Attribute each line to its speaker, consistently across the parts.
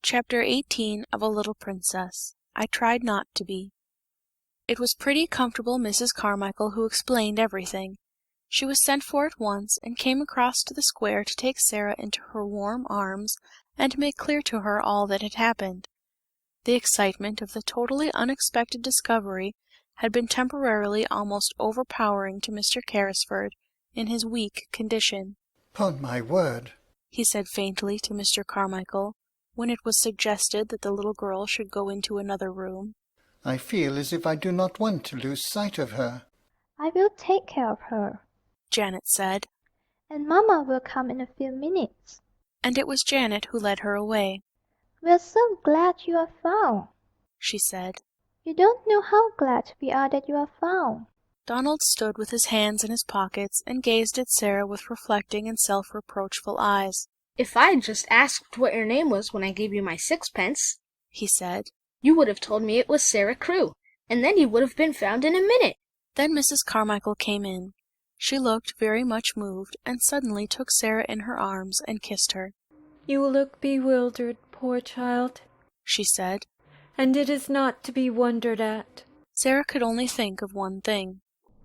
Speaker 1: Chapter 18 of A Little Princess. I Tried Not to Be. It was pretty comfortable Mrs. Carmichael who explained everything. She was sent for at once, and came across to the square to take Sarah into her warm arms, and make clear to her all that had happened. The excitement of the totally unexpected discovery had been temporarily almost overpowering to Mr. Carrisford, in his weak condition.
Speaker 2: "'Pon my word,"
Speaker 1: he said faintly to Mr. Carmichael, when it was suggested that the little girl should go into another room.
Speaker 2: "I feel as if I do not want to lose sight of her."
Speaker 3: "I will take care of her,"
Speaker 1: Janet said,
Speaker 3: "and mamma will come in a few minutes."
Speaker 1: and it was Janet who led her away.
Speaker 3: "We're so glad you are found,"
Speaker 1: she said.
Speaker 3: "You don't know how glad we are that you are found."
Speaker 1: Donald stood with his hands in his pockets, and gazed at Sarah with reflecting and self-reproachful eyes.
Speaker 4: "If I had just asked what your name was when I gave you my sixpence,"
Speaker 1: he said,
Speaker 4: "you would have told me it was Sarah Crewe, and then you would have been found in a minute."
Speaker 1: Then Mrs. Carmichael came in. She looked very much moved, and suddenly took Sarah in her arms and kissed her.
Speaker 5: "You look bewildered, poor child,"
Speaker 1: she said,
Speaker 5: "and it is not to be wondered at."
Speaker 1: Sarah could only think of one thing.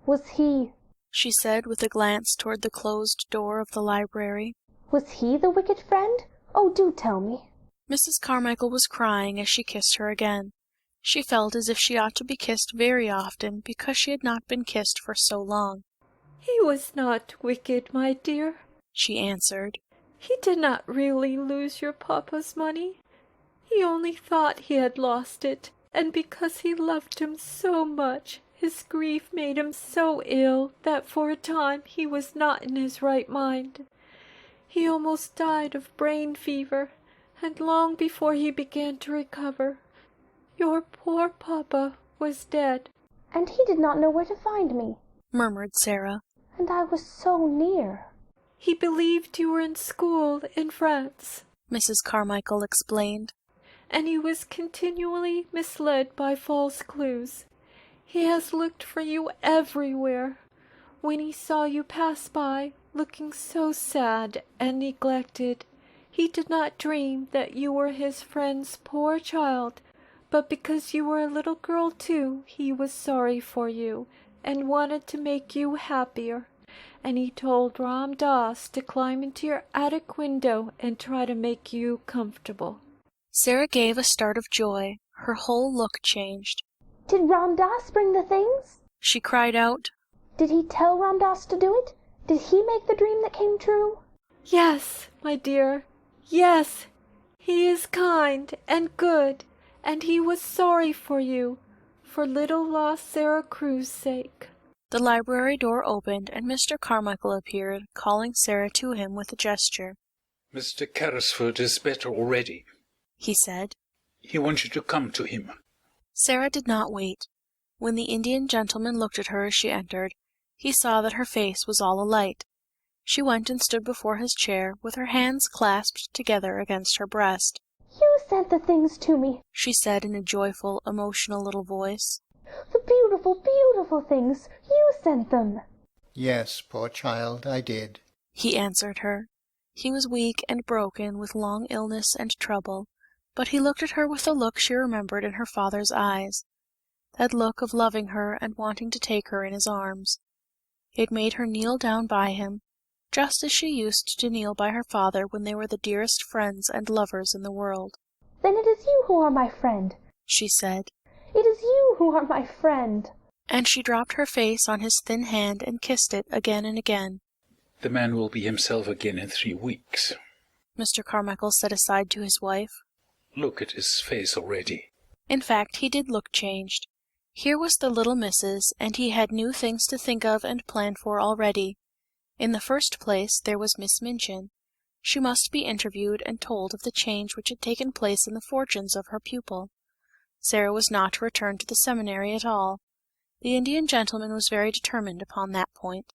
Speaker 3: "Was he
Speaker 1: she said, with a glance toward the closed door of the library.
Speaker 3: the wicked friend? Oh, do tell me."
Speaker 1: Mrs. Carmichael was crying as she kissed her again. She felt as if she ought to be kissed very often, because she had not been kissed for so long.
Speaker 5: "He was not wicked, my dear,"
Speaker 1: she answered.
Speaker 5: "He did not really lose your papa's money. He only thought he had lost it, and because he loved him so much, his grief made him so ill that for a time he was not in his right mind. He almost died of brain fever, and long before he began to recover, your poor papa was dead."
Speaker 3: "And he did not know where to find me,"
Speaker 1: murmured Sarah.
Speaker 3: "and I was so near."
Speaker 5: "He believed you were in school in France,"
Speaker 1: Mrs. Carmichael explained,
Speaker 5: "and he was continually misled by false clues. He has looked for you everywhere. When he saw you pass by, looking so sad and neglected, he did not dream that you were his friend's poor child, but because you were a little girl too, he was sorry for you, and wanted to make you happier, and he told Ram Dass to climb into your attic window and try to make you comfortable."
Speaker 1: Sarah gave a start of joy. Her whole look changed.
Speaker 3: "Did Ram Dass bring the things?"
Speaker 1: she cried out.
Speaker 3: "Did he tell Ram Dass to do it? Did he make the dream that came true?"
Speaker 5: "Yes, my dear, yes. He is kind and good, and he was sorry for you, for little lost Sarah Crewe's sake."
Speaker 1: The library door opened, and Mr. Carmichael appeared, calling Sarah to him with a gesture.
Speaker 6: "Mr. Carrisford is better already,"
Speaker 1: he said.
Speaker 6: "He wants you to come to him."
Speaker 1: Sarah did not wait. When the Indian gentleman looked at her as she entered, he saw that her face was all alight. She went and stood before his chair, with her hands clasped together against her breast.
Speaker 3: "You sent the things to me,"
Speaker 1: she said in a joyful, emotional little voice.
Speaker 3: "the beautiful, beautiful things. You sent them."
Speaker 2: "Yes, poor child, I did,"
Speaker 1: he answered her. He was weak and broken with long illness and trouble, but he looked at her with the look she remembered in her father's eyes, that look of loving her and wanting to take her in his arms. It made her kneel down by him, just as she used to kneel by her father when they were the dearest friends and lovers in the world.
Speaker 3: "Then it is you who are my friend,"
Speaker 1: she said.
Speaker 3: "It is you who are my friend."
Speaker 1: And she dropped her face on his thin hand and kissed it again and again.
Speaker 6: "The man will be himself again in 3 weeks.
Speaker 1: Mr. Carmichael said aside to his wife.
Speaker 6: Look at his face already."
Speaker 1: In fact, he did look changed. Here was the little missus, and he had new things to think of and plan for already. In the first place, there was Miss Minchin. She must be interviewed and told of the change which had taken place in the fortunes of her pupil. Sarah was not to return to the seminary at all. The Indian gentleman was very determined upon that point.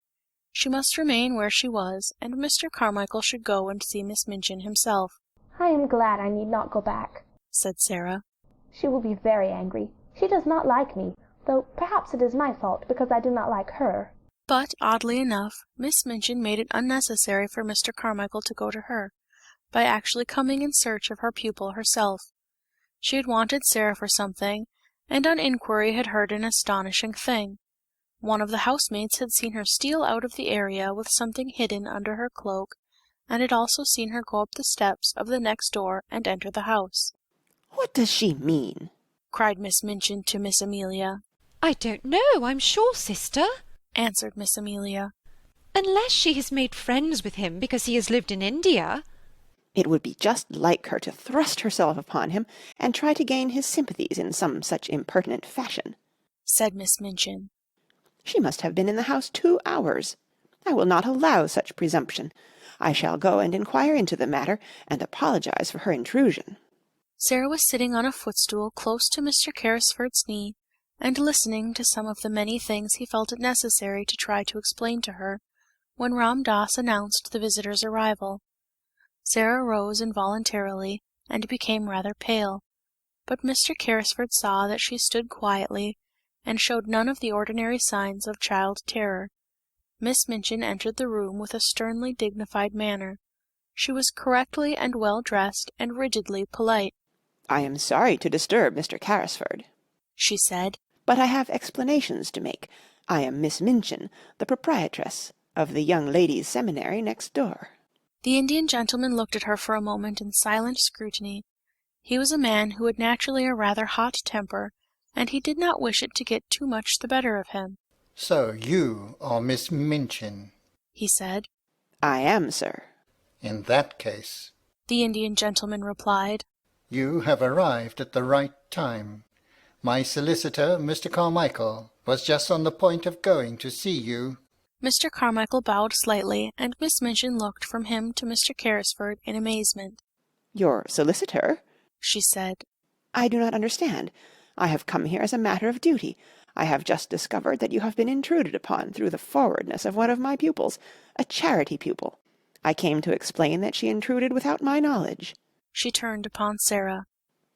Speaker 1: She must remain where she was, and Mr. Carmichael should go and see Miss Minchin himself.
Speaker 3: "I am glad I need not go back,"
Speaker 1: said Sarah.
Speaker 3: "She will be very angry. She does not like me, though perhaps it is my fault because I do not like her."
Speaker 1: But, oddly enough, Miss Minchin made it unnecessary for Mr. Carmichael to go to her. by actually coming in search of her pupil herself. She had wanted Sarah for something, and on inquiry had heard an astonishing thing. One of the housemaids had seen her steal out of the area with something hidden under her cloak, and had also seen her go up the steps of the next door and enter the house.
Speaker 7: "What does she mean?"
Speaker 1: cried Miss Minchin to Miss Amelia.
Speaker 5: "I don't know, I'm sure, sister,"
Speaker 1: answered Miss Amelia.
Speaker 5: "unless she has made friends with him because he has lived in India."
Speaker 7: It would be just like her to thrust herself upon him and try to gain his sympathies in some such impertinent fashion,
Speaker 1: said Miss Minchin.
Speaker 7: "She must have been in the house 2 hours. I will not allow such presumption. I shall go and inquire into the matter, and apologize for her intrusion."
Speaker 1: Sarah was sitting on a footstool close to Mr. Carrisford's knee, and listening to some of the many things he felt it necessary to try to explain to her, when Ram Dass announced the visitor's arrival. Sarah rose involuntarily, and became rather pale, but Mr. Carrisford saw that she stood quietly, and showed none of the ordinary signs of child terror. Miss Minchin entered the room with a sternly dignified manner. She was correctly and well dressed, and rigidly polite.
Speaker 7: "I am sorry to disturb Mr. Carrisford,"
Speaker 1: she said,
Speaker 7: "but I have explanations to make. I am Miss Minchin, the proprietress of the young ladies' seminary next door."
Speaker 1: The Indian gentleman looked at her for a moment in silent scrutiny. He was a man who had naturally a rather hot temper, and he did not wish it to get too much the better of him.
Speaker 2: "So you are Miss Minchin?"
Speaker 1: he said.
Speaker 7: "I am, sir."
Speaker 2: "In that case,"
Speaker 1: the Indian gentleman replied,
Speaker 2: "you have arrived at the right time. My solicitor, Mr. Carmichael, was just on the point of going to see you."
Speaker 1: Mr. Carmichael bowed slightly, and Miss Minchin looked from him to Mr. Carrisford in amazement.
Speaker 7: "Your solicitor?"
Speaker 1: she said.
Speaker 7: "I do not understand. I have come here as a matter of duty. I have just discovered that you have been intruded upon through the forwardness of one of my pupils, a charity pupil. I came to explain that she intruded without my knowledge."
Speaker 1: She turned upon Sarah.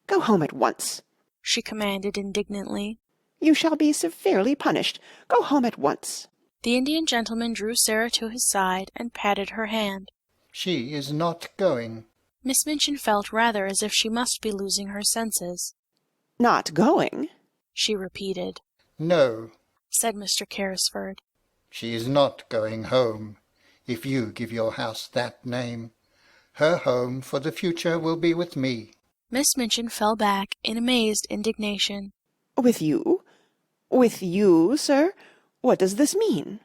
Speaker 7: "Go home at once,"
Speaker 1: she commanded indignantly.
Speaker 7: "You shall be severely punished. Go home at once."
Speaker 1: The Indian gentleman drew Sarah to his side and patted her hand.
Speaker 2: "She is not going."
Speaker 1: Miss Minchin felt rather as if she must be losing her senses.
Speaker 7: "Not going?"
Speaker 1: she repeated.
Speaker 2: "No,"
Speaker 1: said Mr. Carrisford.
Speaker 2: "she is not going home, if you give your house that name. Her home for the future will be with me."
Speaker 1: Miss Minchin fell back in amazed indignation.
Speaker 7: "With you? With you, sir? What does this mean?"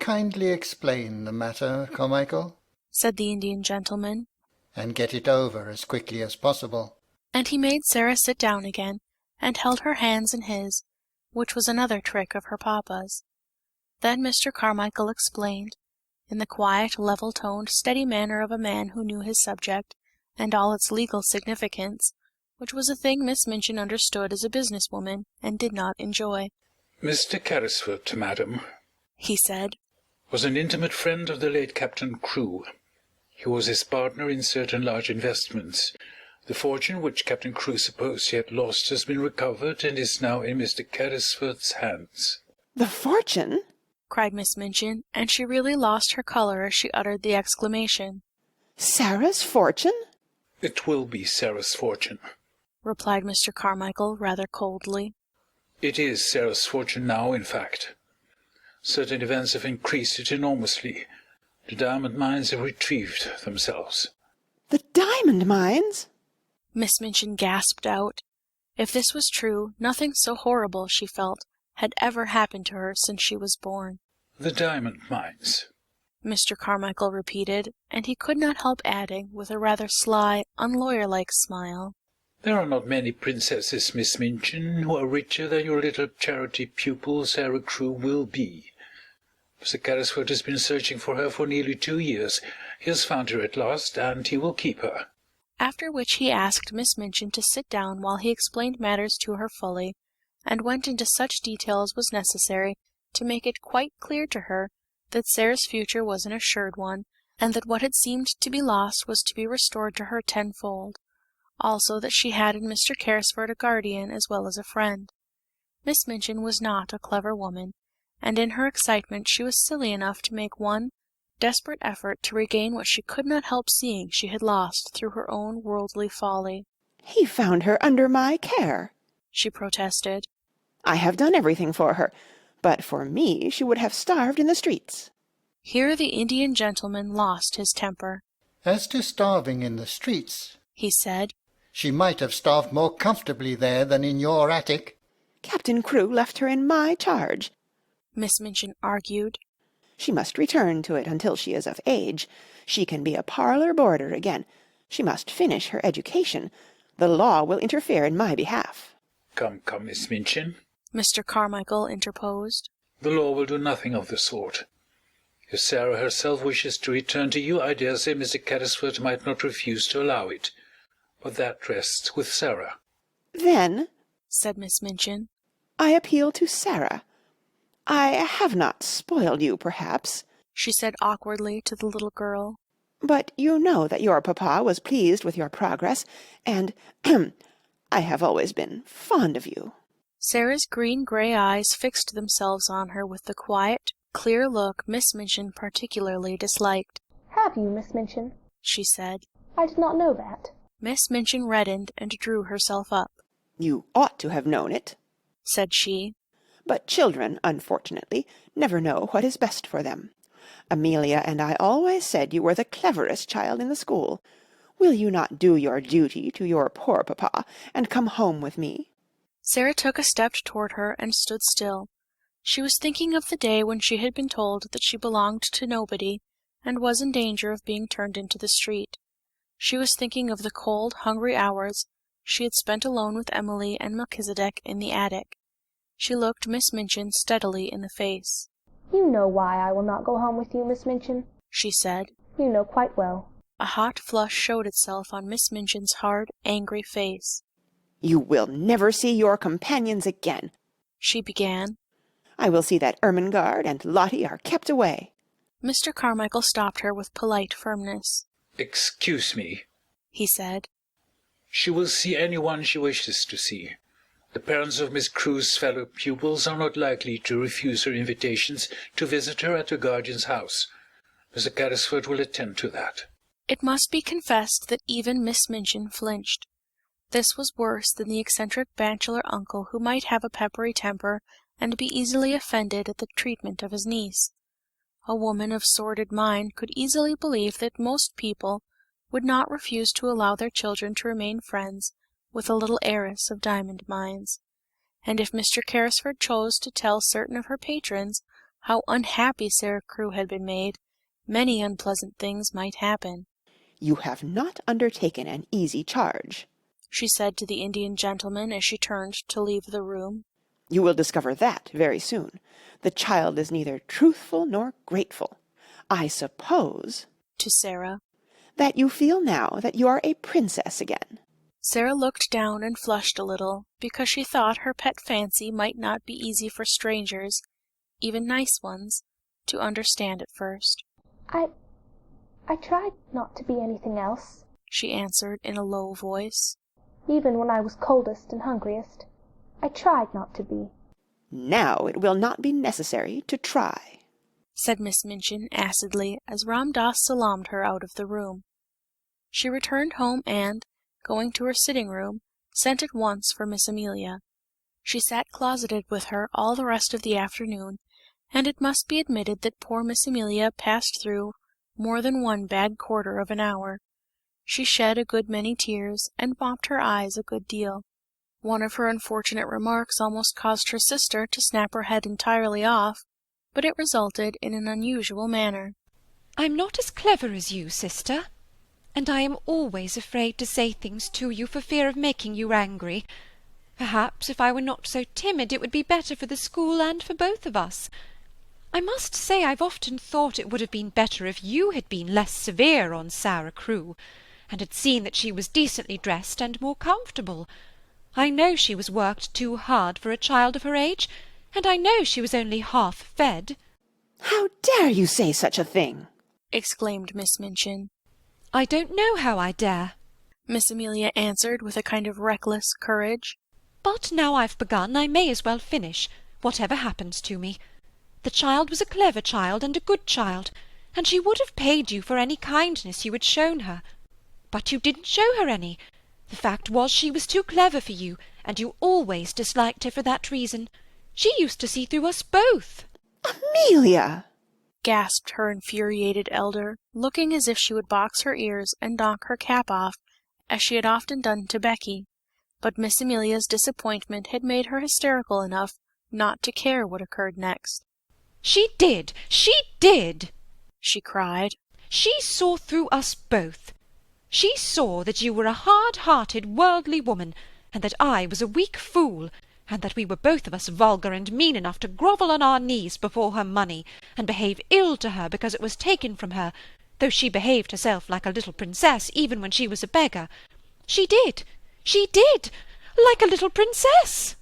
Speaker 2: "Kindly explain the matter, Carmichael,"
Speaker 1: said the Indian gentleman.
Speaker 2: "and get it over as quickly as possible."
Speaker 1: And he made Sarah sit down again, and held her hands in his, which was another trick of her papa's. Then Mr. Carmichael explained, in the quiet, level-toned, steady manner of a man who knew his subject, and all its legal significance, which was a thing Miss Minchin understood as a business woman, and did not enjoy.
Speaker 6: "Mr. Carrisford, madam,"
Speaker 1: he said,
Speaker 6: "was an intimate friend of the late Captain Crewe. He was his partner in certain large investments. The fortune which Captain Crewe supposed he had lost has been recovered and is now in Mr. Carrisford's hands."
Speaker 7: "The fortune?"
Speaker 1: cried Miss Minchin, and she really lost her colour as she uttered the exclamation.
Speaker 7: "Sarah's fortune?"
Speaker 6: "It will be Sarah's fortune,"
Speaker 1: replied Mr. Carmichael rather coldly.
Speaker 6: "It is Sarah's fortune now, in fact. Certain events have increased it enormously. The diamond mines have retrieved themselves."
Speaker 7: "The diamond mines?"
Speaker 1: Miss Minchin gasped out. If this was true, nothing so horrible, she felt, had ever happened to her since she was born.
Speaker 6: "The diamond mines,"
Speaker 1: Mr. Carmichael repeated, and he could not help adding, with a rather sly, unlawyer-like smile,
Speaker 6: "There are not many princesses, Miss Minchin, who are richer than your little charity pupil, Sarah Crewe, will be. Mr. Carrisford has been searching for her for nearly 2 years. He has found her at last, and he will keep her."
Speaker 1: After which he asked Miss Minchin to sit down while he explained matters to her fully, and went into such detail as was necessary to make it quite clear to her that Sarah's future was an assured one, and that what had seemed to be lost was to be restored to her tenfold. Also that she had in Mr. Carrisford a guardian as well as a friend. Miss Minchin was not a clever woman, and in her excitement she was silly enough to make one, desperate effort to regain what she could not help seeing she had lost through her own worldly folly.
Speaker 7: "He found her under my care,"
Speaker 1: she protested.
Speaker 7: "I have done everything for her. But for me she would have starved in the streets."
Speaker 1: Here the Indian gentleman lost his temper.
Speaker 2: As to starving in the streets,
Speaker 1: he said,
Speaker 2: she might have starved more comfortably there than in your attic.
Speaker 7: "Captain Crewe left her in my charge,"
Speaker 1: Miss Minchin argued.
Speaker 7: "She must return to it until she is of age. She can be a parlour boarder again. She must finish her education. The law will interfere in my behalf."
Speaker 6: Come, Miss Minchin.
Speaker 1: Mr. Carmichael interposed.
Speaker 6: The law will do nothing of the sort. If Sarah herself wishes to return to you, I dare say Mr. Carrisford might not refuse to allow it. But that rests with Sarah.
Speaker 7: "Then,"
Speaker 1: said Miss Minchin,
Speaker 7: "I appeal to Sarah. I have not spoiled you, perhaps,"
Speaker 1: she said awkwardly to the little girl,
Speaker 7: "but you know that your papa was pleased with your progress, and I have always been fond of you."
Speaker 1: Sarah's green-grey eyes fixed themselves on her with the quiet, clear look Miss Minchin particularly disliked.
Speaker 3: "Have you, Miss Minchin?"
Speaker 1: she said.
Speaker 3: "I did not know that."
Speaker 1: Miss Minchin reddened and drew herself up.
Speaker 7: "You ought to have known it,"
Speaker 1: said she.
Speaker 7: "But children, unfortunately, never know what is best for them. Amelia and I always said you were the cleverest child in the school. Will you not do your duty to your poor papa, and come home with me?"
Speaker 1: Sarah took a step toward her and stood still. She was thinking of the day when she had been told that she belonged to nobody, and was in danger of being turned into the street. She was thinking of the cold, hungry hours she had spent alone with Emily and Melchizedek in the attic. She looked Miss Minchin steadily in the face.
Speaker 3: "You know why I will not go home with you, Miss Minchin,"
Speaker 1: she said.
Speaker 3: "You know quite well."
Speaker 1: A hot flush showed itself on Miss Minchin's hard, angry face.
Speaker 7: "You will never see your companions again,"
Speaker 1: she began.
Speaker 7: "I will see that Ermengarde and Lottie are kept away."
Speaker 1: Mr. Carmichael stopped her with polite firmness.
Speaker 6: Excuse me,
Speaker 1: he said.
Speaker 6: She will see anyone she wishes to see. The parents of Miss Crewe's fellow pupils are not likely to refuse her invitations to visit her at her guardian's house. Mr. Carrisford will attend to that.
Speaker 1: It must be confessed that even Miss Minchin flinched. This was worse than the eccentric bachelor uncle who might have a peppery temper and be easily offended at the treatment of his niece. A woman of sordid mind could easily believe that most people would not refuse to allow their children to remain friends with a little heiress of diamond mines. And if Mr. Carrisford chose to tell certain of her patrons how unhappy Sarah Crewe had been made, many unpleasant things might happen.
Speaker 7: "You have not undertaken an easy charge,"
Speaker 1: she said to the Indian gentleman as she turned to leave the room.
Speaker 7: "You will discover that very soon. The child is neither truthful nor grateful. I suppose,"
Speaker 1: to Sarah,
Speaker 7: "that you feel now that you are a princess again."
Speaker 1: Sarah looked down and flushed a little, because she thought her pet fancy might not be easy for strangers, even nice ones, to understand at first.
Speaker 3: I tried not to be anything else,"
Speaker 1: she answered in a low voice.
Speaker 3: "Even when I was coldest and hungriest. I tried not to be."
Speaker 7: "Now it will not be necessary to try,"
Speaker 1: said Miss Minchin acidly as Ram Dass salaamed her out of the room. She returned home and, going to her sitting-room, sent at once for Miss Amelia. She sat closeted with her all the rest of the afternoon, and it must be admitted that poor Miss Amelia passed through more than one bad quarter of an hour. She shed a good many tears, and mopped her eyes a good deal. One of her unfortunate remarks almost caused her sister to snap her head entirely off, but it resulted in an unusual manner.
Speaker 5: "I'm not as clever as you, sister, and I am always afraid to say things to you for fear of making you angry. Perhaps if I were not so timid it would be better for the school and for both of us. I must say I've often thought it would have been better if you had been less severe on Sarah Crewe, and had seen that she was decently dressed and more comfortable. I know she was worked too hard for a child of her age, and I know she was only half fed."
Speaker 7: "How dare you say such a thing?"
Speaker 1: exclaimed Miss Minchin.
Speaker 5: "I don't know how I dare,"
Speaker 1: Miss Amelia answered with a kind of reckless courage.
Speaker 5: "but now I've begun I may as well finish, whatever happens to me. The child was a clever child and a good child,
Speaker 8: and she would have paid you for any kindness you had shown her. But you didn't show her any. The fact was she was too clever for you, and you always disliked her for that reason. She used to see through us both."
Speaker 7: "Amelia!"
Speaker 1: gasped her infuriated elder, looking as if she would box her ears and knock her cap off, as she had often done to Becky. But Miss Amelia's disappointment had made her hysterical enough not to care what occurred next.
Speaker 8: "She did! She did!"
Speaker 1: she cried.
Speaker 8: "She saw through us both. She saw that you were a hard-hearted, worldly woman, and that I was a weak fool, and that we were both of us vulgar and mean enough to grovel on our knees before her money, and behave ill to her because it was taken from her, though she behaved herself like a little princess even when she was a beggar. She did, like a little princess."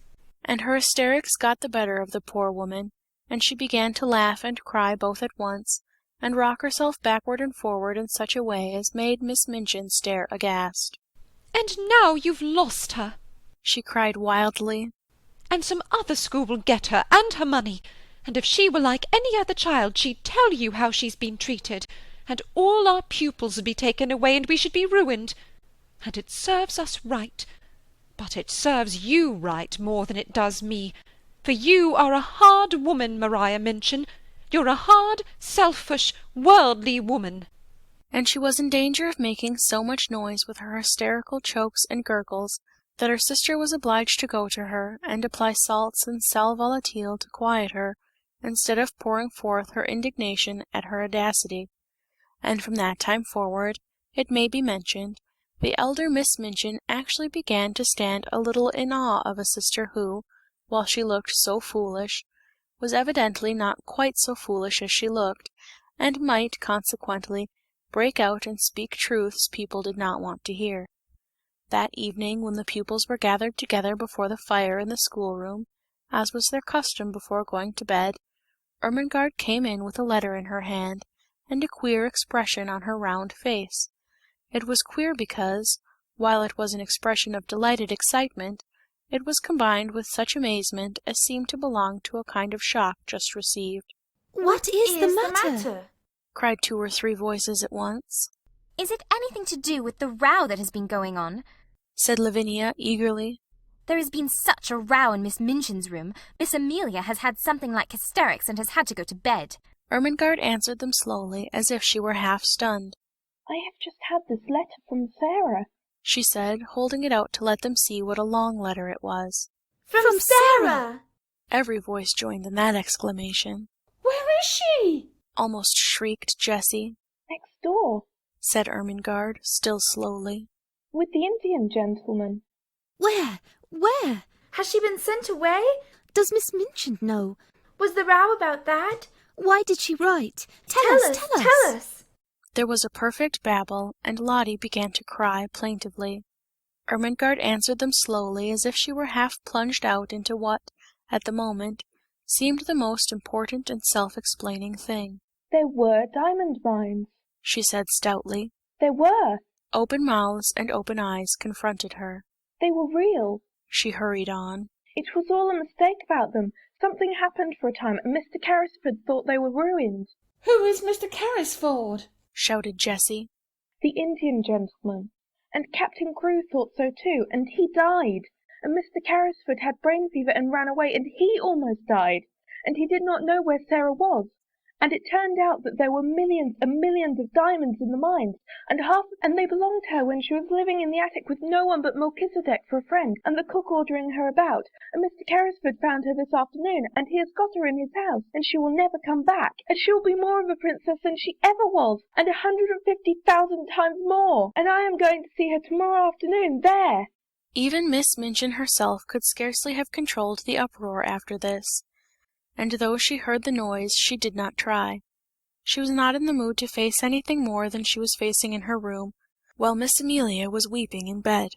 Speaker 1: And her hysterics got the better of the poor woman, and she began to laugh and cry both at once, and rock herself backward and forward in such a way as made Miss Minchin stare aghast.
Speaker 8: "And now you've lost her,"
Speaker 1: she cried wildly.
Speaker 8: "and some other school will get her and her money, and if she were like any other child she'd tell you how she's been treated, and all our pupils would be taken away and we should be ruined. And it serves us right, but it serves you right more than it does me, for you are a hard woman, Maria Minchin. You're a hard, selfish, worldly woman."
Speaker 1: And she was in danger of making so much noise with her hysterical chokes and gurgles that her sister was obliged to go to her and apply salts and sal volatile to quiet her, instead of pouring forth her indignation at her audacity. And from that time forward, it may be mentioned, the elder Miss Minchin actually began to stand a little in awe of a sister who, while she looked so foolish, was evidently not quite so foolish as she looked, and might, consequently, break out and speak truths people did not want to hear. That evening, when the pupils were gathered together before the fire in the schoolroom, as was their custom before going to bed, Ermengarde came in with a letter in her hand, and a queer expression on her round face. It was queer because, while it was an expression of delighted excitement, it was combined with such amazement as seemed to belong to a kind of shock just received.
Speaker 9: "What is the matter?"
Speaker 1: cried 2 or 3 voices at once.
Speaker 9: "Is it anything to do with the row that has been going on?"
Speaker 1: said Lavinia eagerly.
Speaker 9: "There has been such a row in Miss Minchin's room. Miss Amelia has had something like hysterics and has had to go to bed."
Speaker 1: Ermengarde answered them slowly, as if she were half stunned.
Speaker 3: "I have just had this letter from Sarah,"
Speaker 1: she said, holding it out to let them see what a long letter it was.
Speaker 5: From Sarah!
Speaker 1: Every voice joined in that exclamation.
Speaker 5: "Where is she?"
Speaker 1: almost shrieked Jessie.
Speaker 3: "Next door,"
Speaker 1: said Ermengarde, still slowly.
Speaker 3: "with the Indian gentleman."
Speaker 10: Where? Where?
Speaker 5: Has she been sent away?
Speaker 10: Does Miss Minchin know?
Speaker 5: Was the row about that?
Speaker 10: Why did she write? Tell us.
Speaker 1: There was a perfect babel, and Lottie began to cry plaintively. Ermengarde answered them slowly, as if she were half plunged out into what, at the moment, seemed the most important and self-explaining thing.
Speaker 3: "There were diamond mines,"
Speaker 1: she said stoutly.
Speaker 3: "There were.
Speaker 1: Open mouths and open eyes confronted her.
Speaker 3: They were real."
Speaker 1: She hurried on.
Speaker 3: "It was all a mistake about them. Something happened for a time, and Mr. Carrisford thought they were ruined."
Speaker 5: "Who is Mr. Carrisford?"
Speaker 1: shouted Jessie.
Speaker 3: "The Indian gentleman. And Captain Crewe thought so too, and he died. And Mr. Carrisford had brain fever and ran away, and he almost died. And he did not know where Sarah was. And it turned out that there were millions and millions of diamonds in the mines, and they belonged to her when she was living in the attic with no one but Melchizedek for a friend, and the cook ordering her about. And Mr. Carrisford found her this afternoon, and he has got her in his house, and she will never come back, and she will be more of a princess than she ever was, and 150,000 times more. And I am going to see her tomorrow afternoon there."
Speaker 1: Even Miss Minchin herself could scarcely have controlled the uproar after this. And though she heard the noise, she did not try. She was not in the mood to face anything more than she was facing in her room, while Miss Amelia was weeping in bed.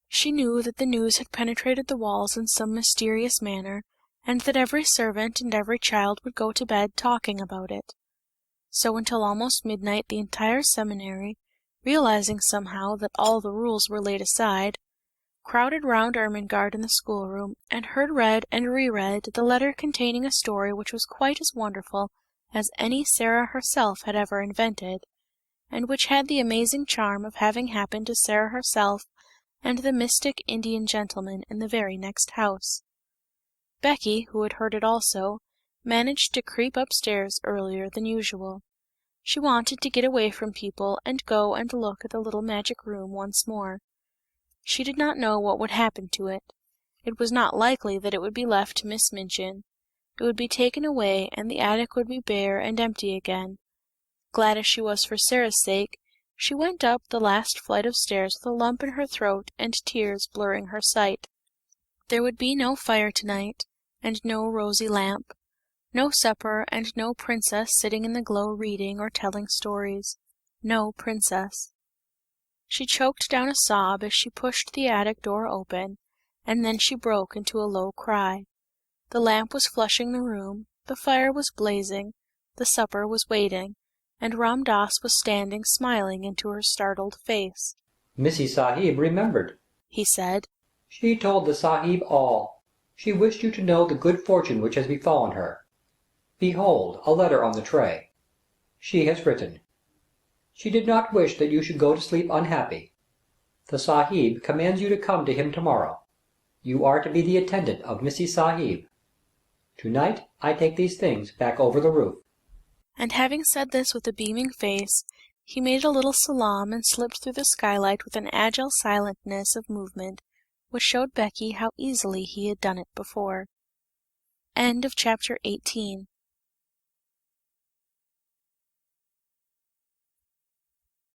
Speaker 1: She knew that the news had penetrated the walls in some mysterious manner, and that every servant and every child would go to bed talking about it. So until almost midnight the entire seminary, realizing somehow that all the rules were laid aside, crowded round Ermengarde in the schoolroom, and heard read and reread the letter containing a story which was quite as wonderful as any Sarah herself had ever invented, and which had the amazing charm of having happened to Sarah herself and the mystic Indian gentleman in the very next house. Becky, who had heard it also, managed to creep upstairs earlier than usual. She wanted to get away from people and go and look at the little magic room once more. She did not know what would happen to it. It was not likely that it would be left to Miss Minchin. It would be taken away, and the attic would be bare and empty again. Glad as she was for Sarah's sake, she went up the last flight of stairs with a lump in her throat and tears blurring her sight. There would be no fire tonight, and no rosy lamp, no supper, and no princess sitting in the glow reading or telling stories. No princess. She choked down a sob as she pushed the attic door open, and then she broke into a low cry. The lamp was flushing the room, the fire was blazing, the supper was waiting, and Ram Das was standing smiling into her startled face.
Speaker 11: "Missy Sahib remembered,"
Speaker 1: he said.
Speaker 11: "She told the Sahib all. She wished you to know the good fortune which has befallen her. Behold, a letter on the tray. She has written. She did not wish that you should go to sleep unhappy. The Sahib commands you to come to him tomorrow. You are to be the attendant of Missy Sahib. Tonight I take these things back over the roof."
Speaker 1: And having said this with a beaming face, he made a little salaam and slipped through the skylight with an agile silentness of movement, which showed Becky how easily he had done it before. Chapter 19